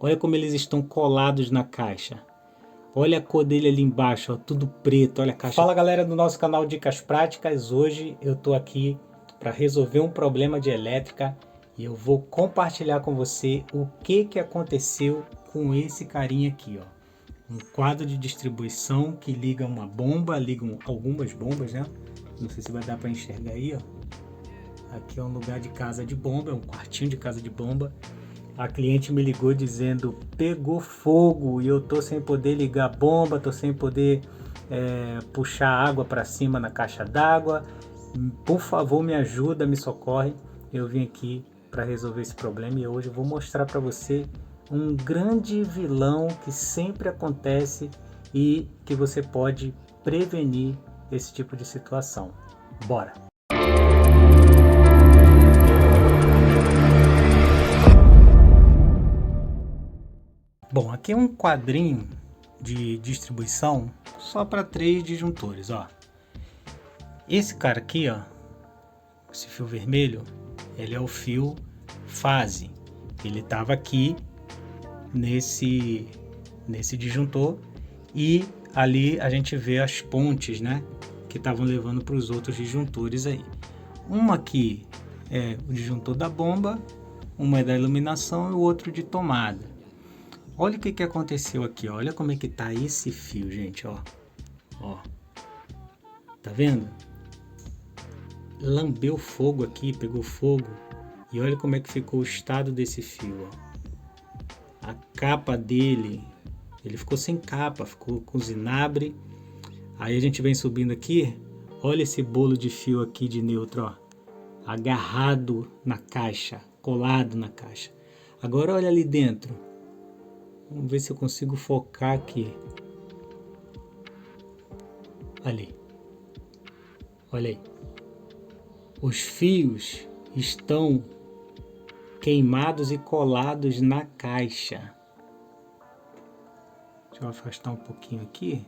Olha como eles estão colados na caixa. Olha a cor dele ali embaixo, ó, tudo preto, olha a caixa. Fala galera do nosso canal Dicas Práticas, hoje eu tô aqui para resolver um problema de elétrica e eu vou compartilhar com você o que aconteceu com esse carinha aqui, ó. Um quadro de distribuição que liga uma bomba, ligam algumas bombas, né? Não sei se vai dar para enxergar aí, ó. Aqui é um lugar de casa de bomba, é um quartinho de casa de bomba. A cliente me ligou dizendo, pegou fogo e eu tô sem poder ligar a bomba, tô sem poder puxar água para cima na caixa d'água. Por favor, me ajuda, me socorre. Eu vim aqui para resolver esse problema e hoje eu vou mostrar para você um grande vilão que sempre acontece e que você pode prevenir esse tipo de situação. Bora! Bom, aqui é um quadrinho de distribuição só para 3 disjuntores, ó. Esse cara aqui, ó, esse fio vermelho, ele é o fio fase. Ele estava aqui nesse disjuntor e ali a gente vê as pontes, né, que estavam levando para os outros disjuntores aí. Uma aqui é o disjuntor da bomba, uma é da iluminação e o outro de tomada. Olha o que aconteceu aqui, ó. Olha como é que tá esse fio, gente, ó. Ó. Tá vendo? Lambeu fogo aqui, pegou fogo. E olha como é que ficou o estado desse fio, ó. A capa dele, ele ficou sem capa, ficou com zinabre. Aí a gente vem subindo aqui, olha esse bolo de fio aqui de neutro, ó. Agarrado na caixa, colado na caixa. Agora olha ali dentro. Vamos ver se eu consigo focar aqui. Ali. Olha aí. Os fios estão queimados e colados na caixa. Deixa eu afastar um pouquinho aqui.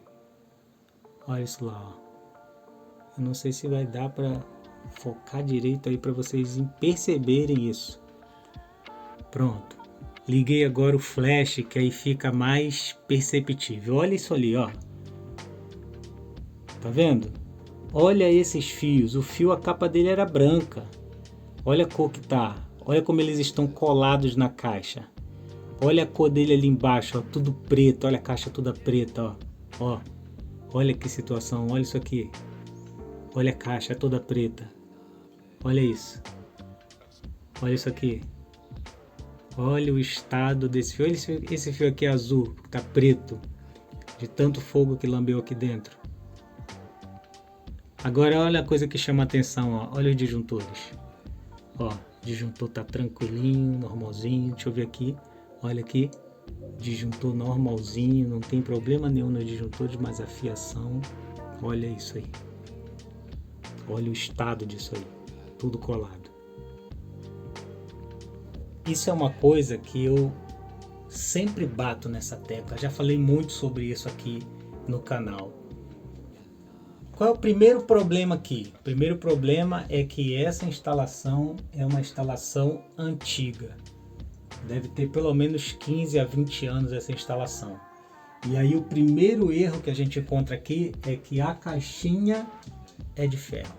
Olha isso lá, ó. Eu não sei se vai dar para focar direito aí para vocês perceberem isso. Pronto. Liguei agora o flash, que aí fica mais perceptível. Olha isso ali, ó. Tá vendo? Olha esses fios. O fio, a capa dele era branca. Olha a cor que tá. Olha como eles estão colados na caixa. Olha a cor dele ali embaixo, ó. Tudo preto. Olha a caixa toda preta, ó. Ó. Olha que situação. Olha isso aqui. Olha a caixa toda preta. Olha isso. Olha isso aqui. Olha o estado desse fio. Esse fio aqui é azul, que tá preto, de tanto fogo que lambeu aqui dentro. Agora olha a coisa que chama a atenção, ó. Olha os disjuntores. Ó, o disjuntor tá tranquilinho, normalzinho. Deixa eu ver aqui. Olha aqui. Disjuntor normalzinho, não tem problema nenhum nos disjuntores, mas a fiação. Olha isso aí. Olha o estado disso aí. Tudo colado. Isso é uma coisa que eu sempre bato nessa tecla, já falei muito sobre isso aqui no canal. Qual é o primeiro problema aqui? O primeiro problema é que essa instalação é uma instalação antiga. Deve ter pelo menos 15 a 20 anos essa instalação. E aí o primeiro erro que a gente encontra aqui é que a caixinha é de ferro.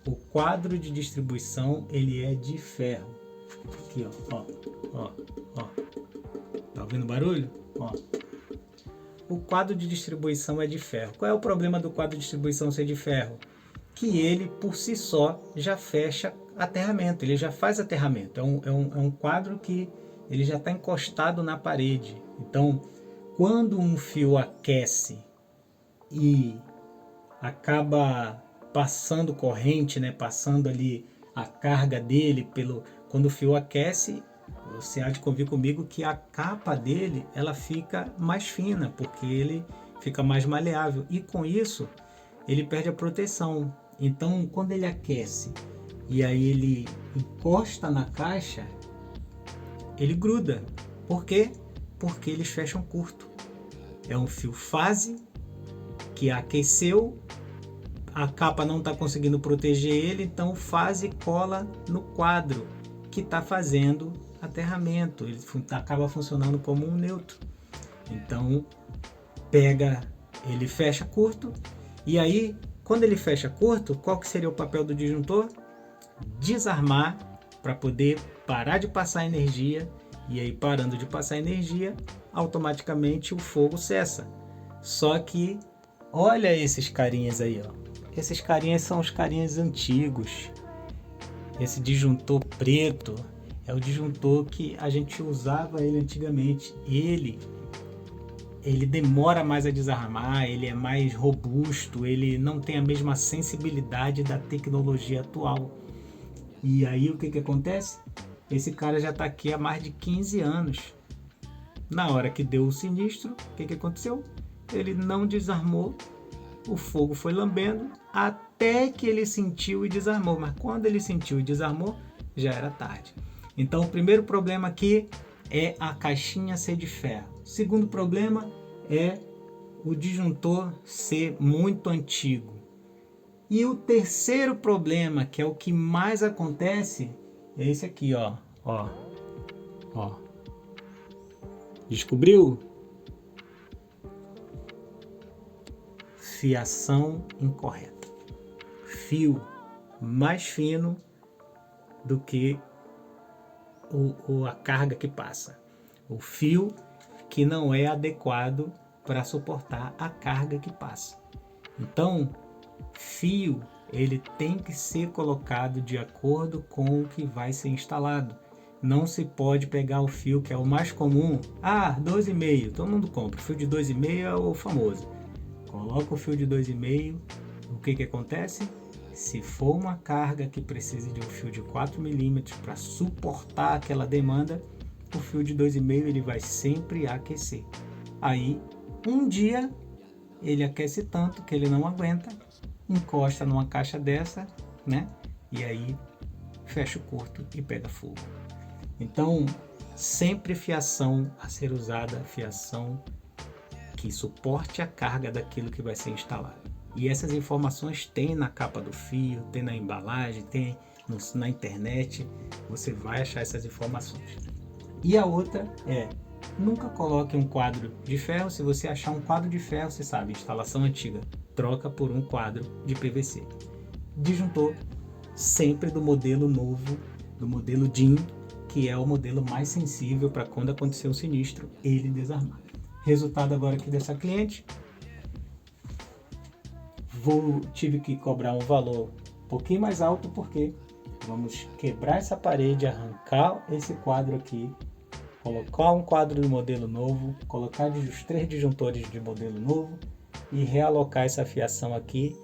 O quadro de distribuição ele é de ferro. Aqui, ó. Tá ouvindo o barulho? Ó. O quadro de distribuição é de ferro. Qual é o problema do quadro de distribuição ser de ferro? Que ele, por si só, já fecha aterramento. Ele já faz aterramento. É um quadro que ele já está encostado na parede. Então, quando um fio aquece e acaba passando corrente, né? Passando ali a carga dele quando o fio aquece, você há de convir comigo que a capa dele ela fica mais fina, porque ele fica mais maleável e com isso ele perde a proteção. Então quando ele aquece e aí ele encosta na caixa, ele gruda. Por quê? Porque eles fecham curto. É um fio fase que aqueceu, a capa não está conseguindo proteger ele, então fase cola no quadro que está fazendo aterramento, ele acaba funcionando como um neutro. Então ele fecha curto, e aí quando ele fecha curto, qual que seria o papel do disjuntor? Desarmar para poder parar de passar energia, e aí parando de passar energia, automaticamente o fogo cessa. Só que olha esses carinhas aí, ó. Esses carinhas são os carinhas antigos. Esse disjuntor preto é o disjuntor que a gente usava ele antigamente. Ele demora mais a desarmar, ele é mais robusto, ele não tem a mesma sensibilidade da tecnologia atual. E aí o que acontece? Esse cara já está aqui há mais de 15 anos. Na hora que deu o sinistro, o que aconteceu? Ele não desarmou, o fogo foi lambendo até que ele sentiu e desarmou. Mas quando ele sentiu e desarmou, já era tarde. Então o primeiro problema aqui é a caixinha ser de ferro. O segundo problema é o disjuntor ser muito antigo. E o terceiro problema, que é o que mais acontece, é esse aqui, ó. Descobriu? Fiação incorreta. Fio mais fino do que a carga que passa. O fio que não é adequado para suportar a carga que passa. Então, fio ele tem que ser colocado de acordo com o que vai ser instalado. Não se pode pegar o fio que é o mais comum. 2,5, todo mundo compra. O fio de 2,5 é o famoso. Coloca o fio de 2,5. O que acontece? Se for uma carga que precise de um fio de 4 milímetros para suportar aquela demanda, o fio de 2,5 ele vai sempre aquecer. Aí, um dia, ele aquece tanto que ele não aguenta, encosta numa caixa dessa, né? E aí, fecha o curto e pega fogo. Então, sempre fiação a ser usada, fiação que suporte a carga daquilo que vai ser instalado. E essas informações tem na capa do fio, tem na embalagem, tem na internet, você vai achar essas informações. E a outra é, nunca coloque um quadro de ferro. Se você achar um quadro de ferro, você sabe, instalação antiga, troca por um quadro de PVC. Disjuntor sempre do modelo novo, do modelo DIN, que é o modelo mais sensível para quando acontecer um sinistro, ele desarmar. Resultado agora aqui dessa cliente, tive que cobrar um valor um pouquinho mais alto, porque vamos quebrar essa parede, arrancar esse quadro aqui, colocar um quadro do modelo novo, colocar os 3 disjuntores de modelo novo e realocar essa fiação aqui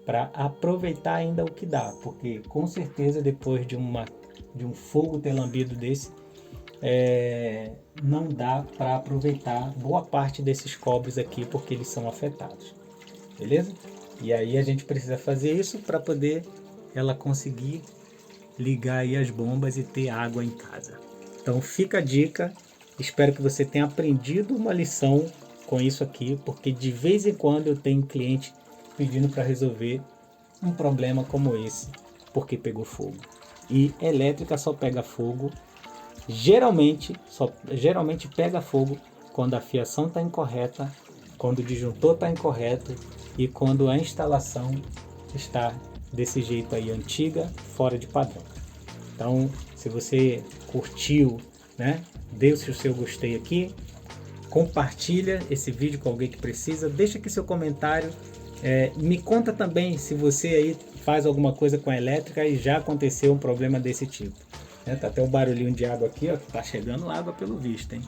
para aproveitar ainda o que dá, porque com certeza depois de um fogo ter lambido desse, não dá para aproveitar boa parte desses cobres aqui, porque eles são afetados, beleza? E aí a gente precisa fazer isso para poder ela conseguir ligar aí as bombas e ter água em casa. Então fica a dica, espero que você tenha aprendido uma lição com isso aqui, porque de vez em quando eu tenho cliente pedindo para resolver um problema como esse, porque pegou fogo. E elétrica só pega fogo, geralmente pega fogo quando a fiação está incorreta, quando o disjuntor está incorreto e quando a instalação está desse jeito aí, antiga, fora de padrão. Então, se você curtiu, né, dê o seu gostei aqui, compartilha esse vídeo com alguém que precisa, deixa aqui seu comentário, me conta também se você aí faz alguma coisa com a elétrica e já aconteceu um problema desse tipo. Tá até um barulhinho de água aqui, ó, que tá chegando água pelo visto, hein?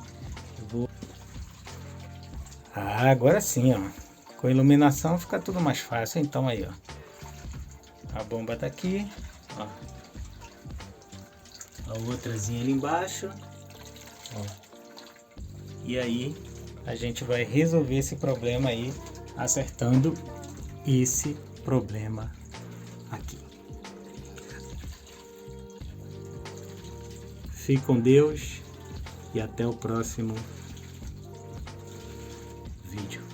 Agora sim, ó. Com iluminação fica tudo mais fácil. Então aí, ó. A bomba tá aqui, ó. A outrazinha ali embaixo, ó. E aí a gente vai resolver esse problema aí, acertando esse problema aqui. Fique com Deus e até o próximo vídeo.